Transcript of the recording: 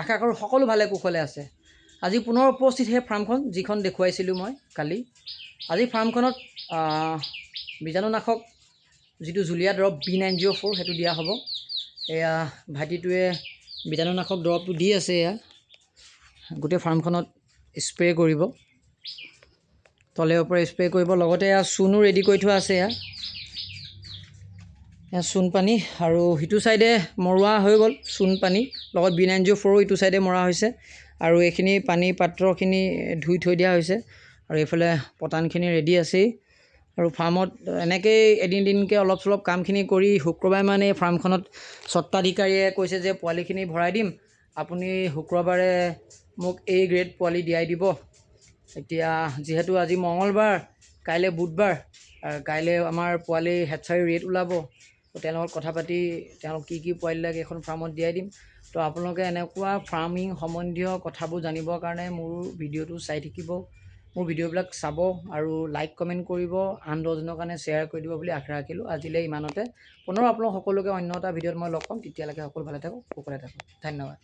আশা কৰোঁ সকলো ভালে কুশলে আছে। আজি পুনৰ উপস্থিত সেই ফাৰ্মখন যিখন দেখুৱাইছিলোঁ মই কালি। আজি ফাৰ্মখনত বীজাণুনাশক যিটো জুলীয়া দৰৱ B904 সেইটো দিয়া হ'ব। এয়া ভাইটিটোৱে বীজাণুনাশক দৰৱটো দি আছে। এয়া গোটেই ফাৰ্মখনত স্প্ৰে কৰিব, তলে ওপৰে স্প্ৰে কৰিব। লগতে এয়া চূণো ৰেডি কৰি থোৱা আছে। এয়া চূণ পানী, আৰু সিটো চাইডে মৰোৱা হৈ গ'ল চূণ পানী লগত B904 ইটো চাইডে মৰা হৈছে। আৰু এইখিনি পানী পাত্ৰখিনি ধুই থৈ দিয়া হৈছে, আৰু এইফালে পটানখিনি ৰেডি আছেই। আৰু ফাৰ্মত এনেকৈয়ে এদিনকৈ অলপ চলপ কামখিনি কৰি শুক্ৰবাৰে মানে ফাৰ্মখনত স্বত্বাধিকাৰীয়ে কৈছে যে পোৱালিখিনি ভৰাই দিম, আপুনি শুক্ৰবাৰে মোক A গ্ৰেড পোৱালি দিয়াই দিব। এতিয়া যিহেতু আজি মঙলবাৰ, কাইলৈ বুধবাৰ, কাইলৈ আমাৰ পোৱালি হেডচাৰী ৰেট ওলাব। তো তেওঁলোকৰ কথা পাতি তেওঁলোক কি পোৱালি লাগে এখন ফাৰ্মত দিয়াই দিম। তো আপোনালোকে এনেকুৱা ফাৰ্মিং সম্বন্ধীয় কথাবোৰ জানিবৰ কাৰণে মোৰ ভিডিঅ'টো চাই থাকিব, মোৰ ভিডিঅ'বিলাক চাব, আৰু লাইক কমেণ্ট কৰিব, আন 10জনৰ কাৰণে শ্বেয়াৰ কৰি দিব বুলি আশা ৰাখিলোঁ। আজিলৈ ইমানতে। পুনৰ আপোনালোক সকলোকে অন্য এটা ভিডিঅ'ত মই লগ পাম। তেতিয়ালৈকে সকলো ভালে থাকক, কুশলে থাকক। ধন্যবাদ।